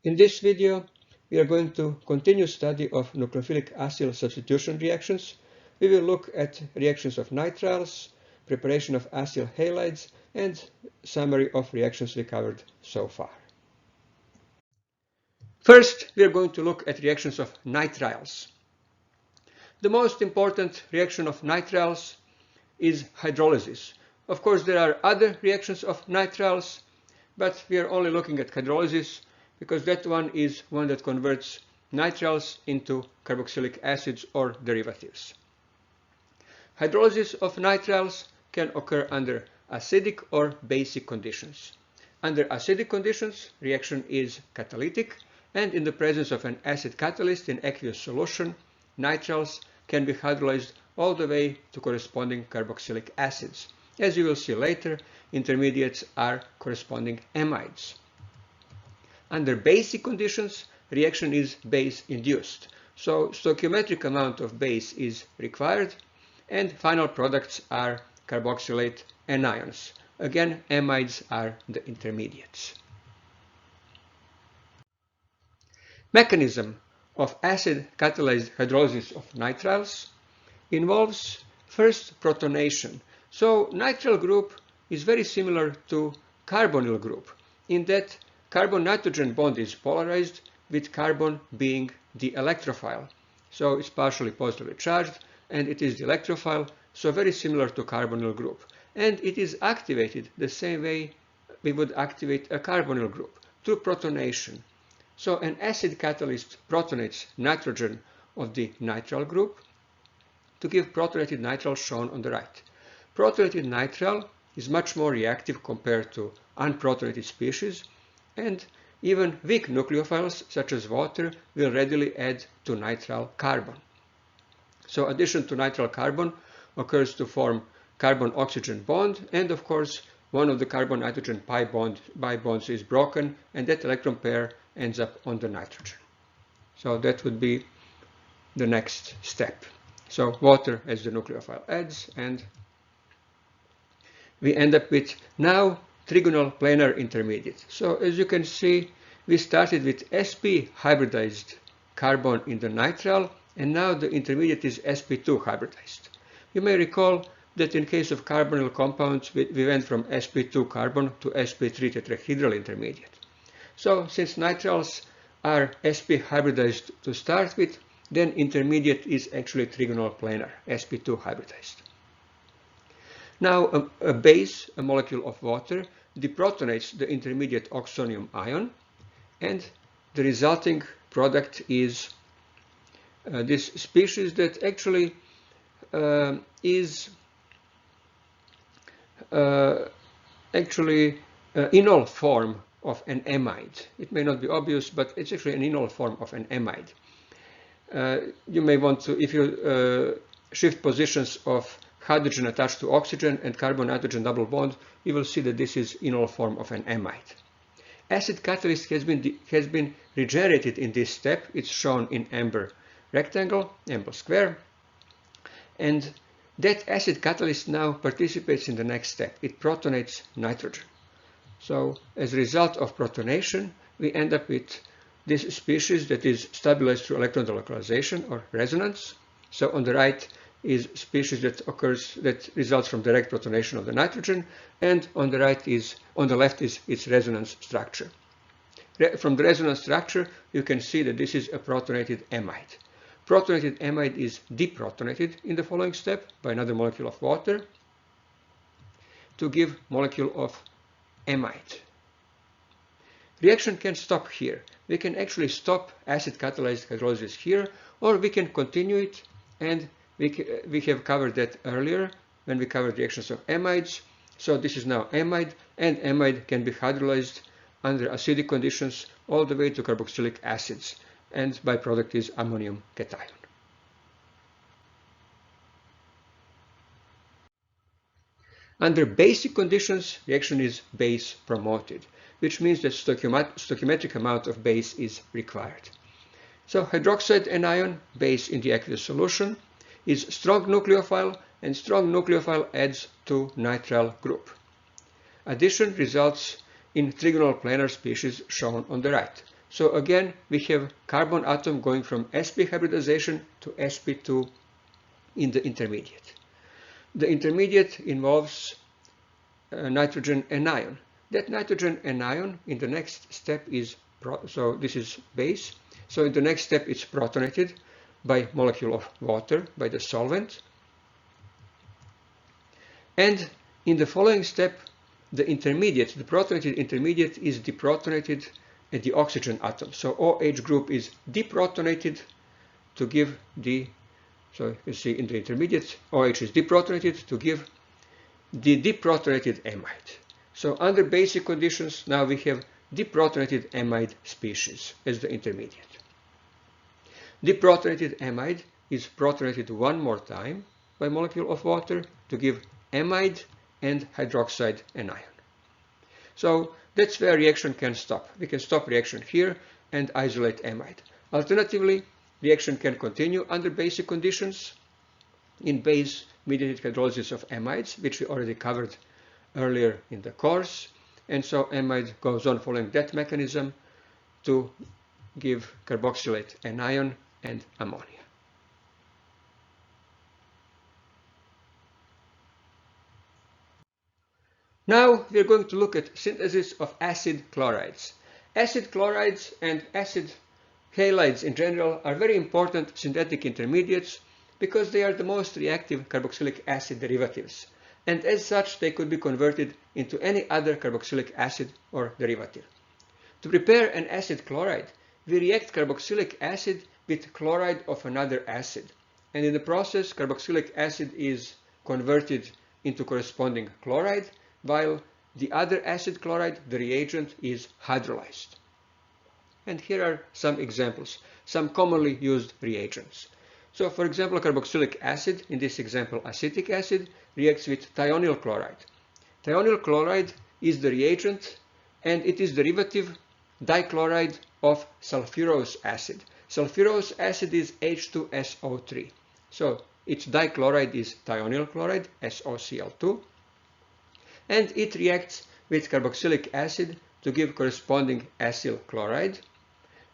In this video, we are going to continue study of nucleophilic acyl substitution reactions. We will look at reactions of nitriles, preparation of acyl halides, and summary of reactions we covered so far. First, we are going to look at reactions of nitriles. The most important reaction of nitriles is hydrolysis. Of course, there are other reactions of nitriles, but we are only looking at hydrolysis because that one is one that converts nitriles into carboxylic acids or derivatives. Hydrolysis of nitriles can occur under acidic or basic conditions. Under acidic conditions, reaction is catalytic, and in the presence of an acid catalyst in aqueous solution, nitriles can be hydrolyzed all the way to corresponding carboxylic acids. As you will see later, intermediates are corresponding amides. Under basic conditions, reaction is base-induced, so stoichiometric amount of base is required, and final products are carboxylate anions. Again, amides are the intermediates. Mechanism of acid-catalyzed hydrolysis of nitriles involves first protonation. So nitrile group is very similar to carbonyl group in that carbon-nitrogen bond is polarized with carbon being the electrophile. So it's partially positively charged and it is the electrophile, so very similar to carbonyl group. And it is activated the same way we would activate a carbonyl group, through protonation. So an acid catalyst protonates nitrogen of the nitrile group to give protonated nitrile shown on the right. Protonated nitrile is much more reactive compared to unprotonated species, and even weak nucleophiles such as water will readily add to nitrile carbon. So addition to nitrile carbon occurs to form carbon-oxygen bond, and of course one of the carbon-nitrogen pi bonds is broken, and that electron pair ends up on the nitrogen. So that would be the next step. So water as the nucleophile adds, and we end up with now trigonal planar intermediate. So as you can see, we started with sp hybridized carbon in the nitrile, and now the intermediate is sp2 hybridized. You may recall that in case of carbonyl compounds, we went from sp2 carbon to sp3 tetrahedral intermediate. So since nitriles are sp hybridized to start with, then intermediate is actually trigonal planar, sp2 hybridized. Now a base, a molecule of water, deprotonates the intermediate oxonium ion, and the resulting product is this species that actually is enol form of an amide. It may not be obvious, but it's actually an enol form of an amide. You may want to, if you shift positions of hydrogen attached to oxygen and carbon-nitrogen double bond, you will see that this is enol form of an amide. Acid catalyst has been regenerated in this step. It's shown in amber rectangle, amber square, and that acid catalyst now participates in the next step. It protonates nitrogen. So as a result of protonation, we end up with this species that is stabilized through electron delocalization or resonance. So on the right is species that results from direct protonation of the nitrogen, and on the left is its resonance structure. From the resonance structure, you can see that this is a protonated amide. Protonated amide is deprotonated in the following step by another molecule of water to give molecule of amide. Reaction can stop here. We can actually stop acid-catalyzed hydrolysis here, or we can continue it, and we have covered that earlier when we covered reactions of amides. So this is now amide, and amide can be hydrolyzed under acidic conditions all the way to carboxylic acids, and byproduct is ammonium cation. Under basic conditions, reaction is base promoted, which means that stoichiometric amount of base is required. So hydroxide anion, base in the aqueous solution, is strong nucleophile, and strong nucleophile adds to nitrile group. Addition results in trigonal planar species shown on the right. So again, we have carbon atom going from sp hybridization to sp2 in the intermediate. The intermediate involves nitrogen anion. That nitrogen anion in the next step is, so this is base, so in the next step it's protonated by molecule of water, by the solvent. And in the following step, the intermediate, the protonated intermediate is deprotonated at the oxygen atom. So OH group is deprotonated to give the, so you see in the intermediate, OH is deprotonated to give the deprotonated amide. So under basic conditions, now we have deprotonated amide species as the intermediate. Deprotonated amide is protonated one more time by molecule of water to give amide and hydroxide anion. So that's where reaction can stop. We can stop reaction here and isolate amide. Alternatively, reaction can continue under basic conditions in base-mediated hydrolysis of amides, which we already covered earlier in the course. And so amide goes on following that mechanism to give carboxylate anion and ammonia. Now we are going to look at synthesis of acid chlorides. Acid chlorides and acid halides in general are very important synthetic intermediates because they are the most reactive carboxylic acid derivatives, and as such they could be converted into any other carboxylic acid or derivative. To prepare an acid chloride, we react carboxylic acid with chloride of another acid, and in the process carboxylic acid is converted into corresponding chloride, while the other acid chloride, the reagent, is hydrolyzed. And here are some examples, some commonly used reagents. So for example, carboxylic acid, in this example acetic acid, reacts with thionyl chloride. Thionyl chloride is the reagent and it is derivative dichloride of sulfurous acid. Sulfurous acid is H2SO3. So its dichloride is thionyl chloride, SOCl2. And it reacts with carboxylic acid to give corresponding acyl chloride,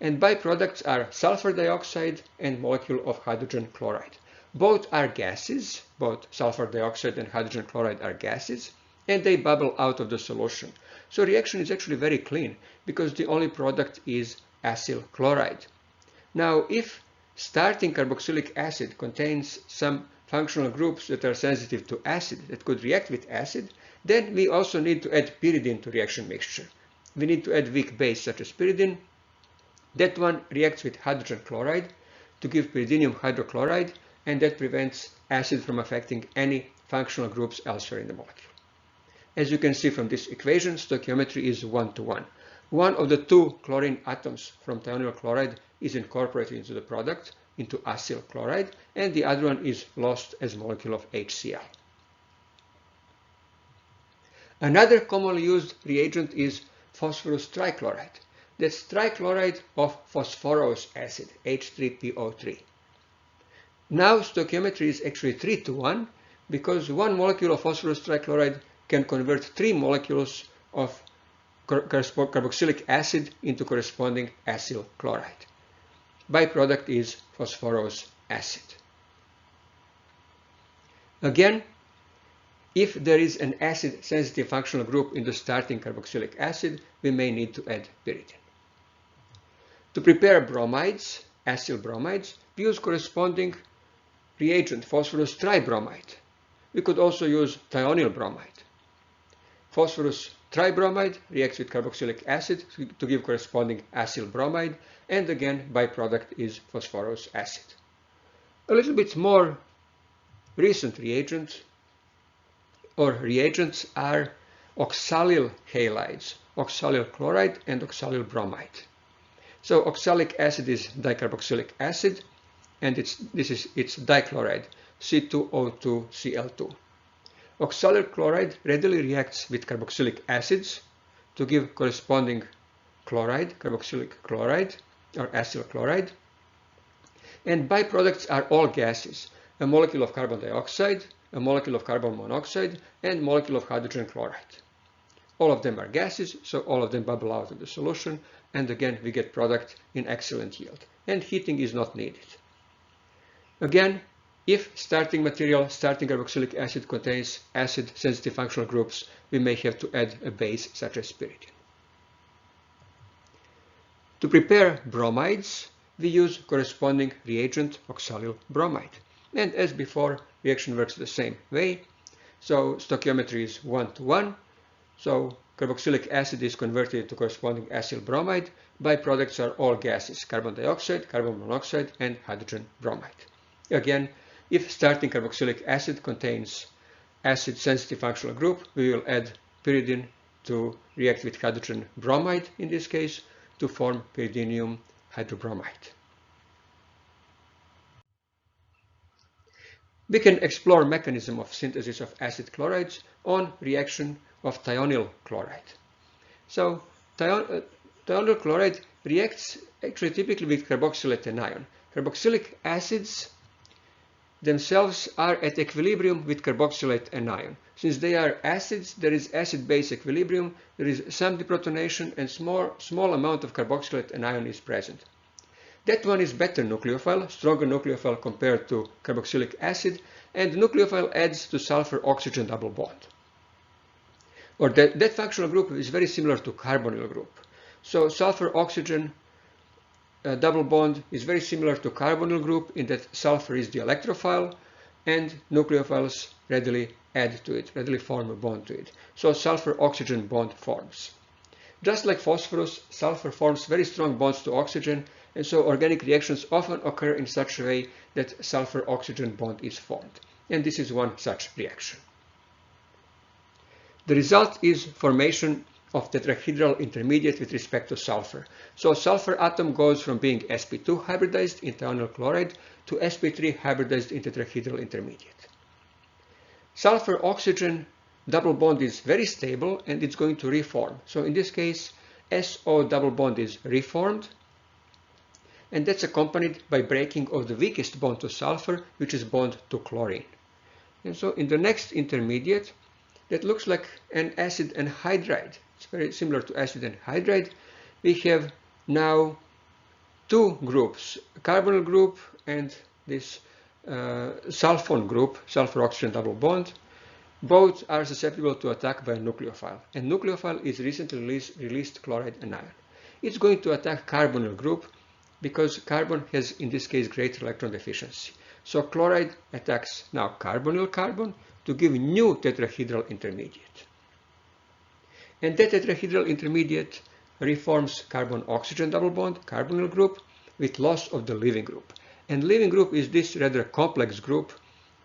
and byproducts are sulfur dioxide and molecule of hydrogen chloride. Both are gases, both sulfur dioxide and hydrogen chloride are gases, and they bubble out of the solution. So reaction is actually very clean because the only product is acyl chloride. Now if starting carboxylic acid contains some functional groups that are sensitive to acid, that could react with acid, then we also need to add pyridine to reaction mixture. We need to add weak base such as pyridine. That one reacts with hydrogen chloride to give pyridinium hydrochloride, and that prevents acid from affecting any functional groups elsewhere in the molecule. As you can see from this equation, stoichiometry is 1:1. One of the two chlorine atoms from thionyl chloride is incorporated into the product, into acyl chloride, and the other one is lost as molecule of HCl. Another commonly used reagent is phosphorus trichloride. That's trichloride of phosphorous acid, H3PO3. Now stoichiometry is actually 3:1 because one molecule of phosphorus trichloride can convert 3 molecules of carboxylic acid into corresponding acyl chloride. Byproduct is phosphorous acid. Again, if there is an acid-sensitive functional group in the starting carboxylic acid, we may need to add pyridine. To prepare bromides, acyl bromides, we use corresponding reagent, phosphorus tribromide. We could also use thionyl bromide. Phosphorus tribromide reacts with carboxylic acid to give corresponding acyl bromide, and again byproduct is phosphorus acid. A little bit more recent reagents are oxalyl halides, oxalyl chloride and oxalyl bromide. So oxalic acid is dicarboxylic acid, and this is its dichloride, C2O2Cl2. Oxalyl chloride readily reacts with carboxylic acids to give corresponding chloride, carboxylic chloride or acyl chloride. And byproducts are all gases, a molecule of carbon dioxide, a molecule of carbon monoxide, and molecule of hydrogen chloride. All of them are gases, so all of them bubble out of the solution, and again we get product in excellent yield, and heating is not needed. Again, if starting material, starting carboxylic acid, contains acid-sensitive functional groups, we may have to add a base such as pyridine. To prepare bromides, we use corresponding reagent oxalyl bromide. And as before, reaction works the same way. So stoichiometry is 1:1. So carboxylic acid is converted to corresponding acyl bromide. Byproducts are all gases: carbon dioxide, carbon monoxide, and hydrogen bromide. Again, if starting carboxylic acid contains acid-sensitive functional group, we will add pyridine to react with hydrogen bromide in this case to form pyridinium hydrobromide. We can explore mechanism of synthesis of acid chlorides on reaction of thionyl chloride. So thionyl chloride reacts actually typically with carboxylate anion. Carboxylic acids themselves are at equilibrium with carboxylate anion. Since they are acids, there is acid-base equilibrium, there is some deprotonation, and small amount of carboxylate anion is present. That one is better nucleophile, stronger nucleophile compared to carboxylic acid, and nucleophile adds to sulfur-oxygen double bond. Or that functional group is very similar to carbonyl group. So sulfur-oxygen double bond is very similar to carbonyl group in that sulfur is the electrophile and nucleophiles readily add to it, readily form a bond to it. So sulfur-oxygen bond forms. Just like phosphorus, sulfur forms very strong bonds to oxygen, and so organic reactions often occur in such a way that sulfur-oxygen bond is formed. And this is one such reaction. The result is formation of tetrahedral intermediate with respect to sulfur. So sulfur atom goes from being sp2 hybridized in thionyl chloride to sp3 hybridized in tetrahedral intermediate. Sulfur-oxygen double bond is very stable and it's going to reform. So in this case, SO double bond is reformed, and that's accompanied by breaking of the weakest bond to sulfur, which is bond to chlorine. And so in the next intermediate, that looks like an acid anhydride. It's very similar to acid anhydride. We have now two groups, a carbonyl group and this sulfone group, sulfur-oxygen double bond. Both are susceptible to attack by a nucleophile, and nucleophile is recently released chloride anion. It's going to attack carbonyl group because carbon has, in this case, greater electron deficiency. So chloride attacks now carbonyl carbon to give new tetrahedral intermediate. And that tetrahedral intermediate reforms carbon-oxygen double bond, carbonyl group, with loss of the leaving group. And leaving group is this rather complex group,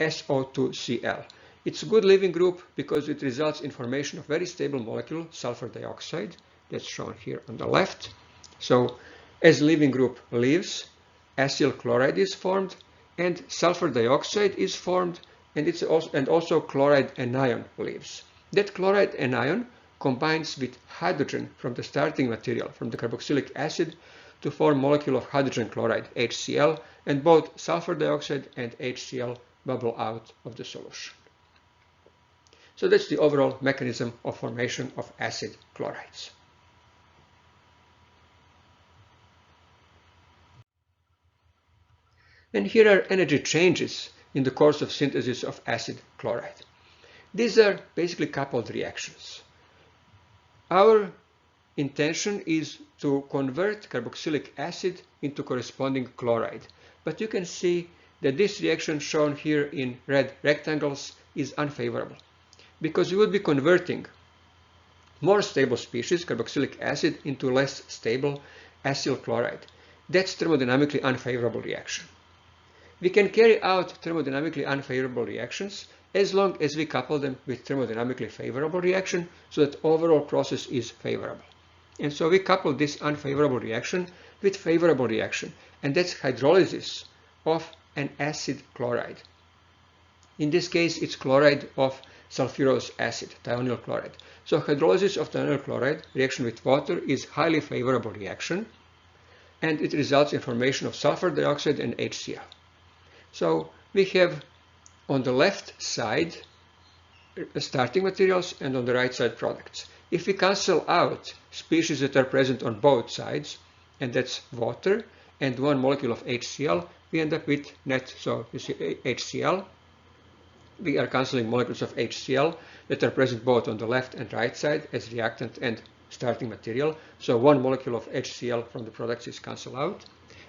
SO2Cl. It's a good leaving group because it results in formation of very stable molecule, sulfur dioxide, that's shown here on the left. So as leaving group leaves, acyl chloride is formed, and sulfur dioxide is formed, and also chloride anion leaves. That chloride anion combines with hydrogen from the starting material, from the carboxylic acid, to form molecule of hydrogen chloride, HCl, and both sulfur dioxide and HCl bubble out of the solution. So that's the overall mechanism of formation of acid chlorides. And here are energy changes in the course of synthesis of acid chloride. These are basically coupled reactions. Our intention is to convert carboxylic acid into corresponding chloride. But you can see that this reaction shown here in red rectangles is unfavorable, because you would be converting more stable species, carboxylic acid, into less stable acyl chloride. That's thermodynamically unfavorable reaction. We can carry out thermodynamically unfavorable reactions as long as we couple them with thermodynamically favorable reaction so that overall process is favorable. And so we couple this unfavorable reaction with favorable reaction, and that's hydrolysis of an acid chloride. In this case, it's chloride of sulfurous acid, thionyl chloride. So hydrolysis of thionyl chloride, reaction with water, is highly favorable reaction, and it results in formation of sulfur dioxide and HCl. So we have on the left side starting materials and on the right side products. If we cancel out species that are present on both sides, and that's water and one molecule of HCl, we end up with net, so you see HCl. We are cancelling molecules of HCl that are present both on the left and right side as reactant and starting material. So one molecule of HCl from the products is cancelled out,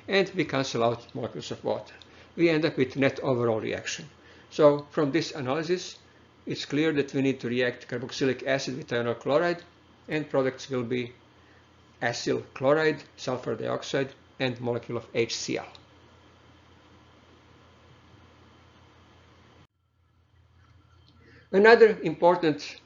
and we cancel out molecules of water. We end up with net overall reaction. So from this analysis, it's clear that we need to react carboxylic acid with thionyl chloride, and products will be acyl chloride, sulfur dioxide, and molecule of HCl. Another important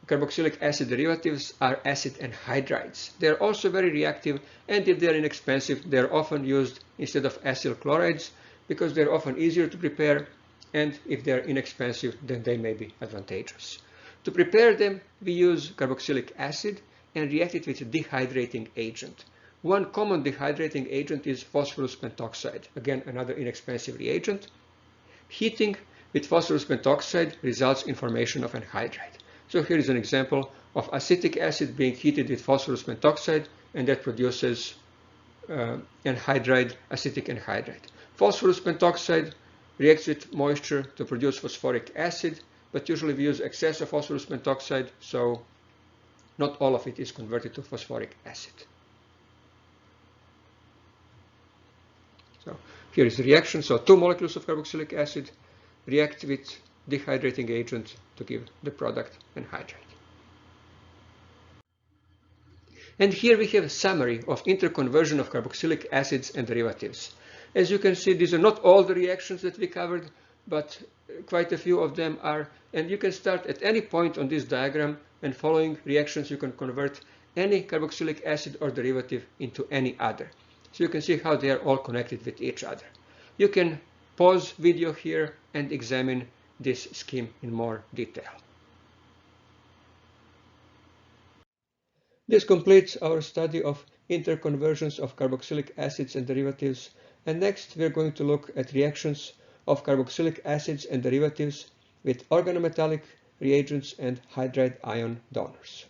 carboxylic acid derivatives are acid anhydrides. They are also very reactive, and if they are inexpensive, they are often used instead of acyl chlorides because they are often easier to prepare, and if they are inexpensive, then they may be advantageous. To prepare them, we use carboxylic acid and react it with a dehydrating agent. One common dehydrating agent is phosphorus pentoxide, again another inexpensive reagent. Heating with phosphorus pentoxide results in formation of anhydride. So here is an example of acetic acid being heated with phosphorus pentoxide, and that produces anhydride, acetic anhydride. Phosphorus pentoxide reacts with moisture to produce phosphoric acid, but usually we use excess of phosphorus pentoxide, so not all of it is converted to phosphoric acid. So here is the reaction. So 2 molecules of carboxylic acid react with dehydrating agent to give the product anhydride. And here we have a summary of interconversion of carboxylic acids and derivatives. As you can see, these are not all the reactions that we covered, but quite a few of them are, and you can start at any point on this diagram, and following reactions you can convert any carboxylic acid or derivative into any other. So you can see how they are all connected with each other. You can pause video here and examine this scheme in more detail. This completes our study of interconversions of carboxylic acids and derivatives, and next we are going to look at reactions of carboxylic acids and derivatives with organometallic reagents and hydride ion donors.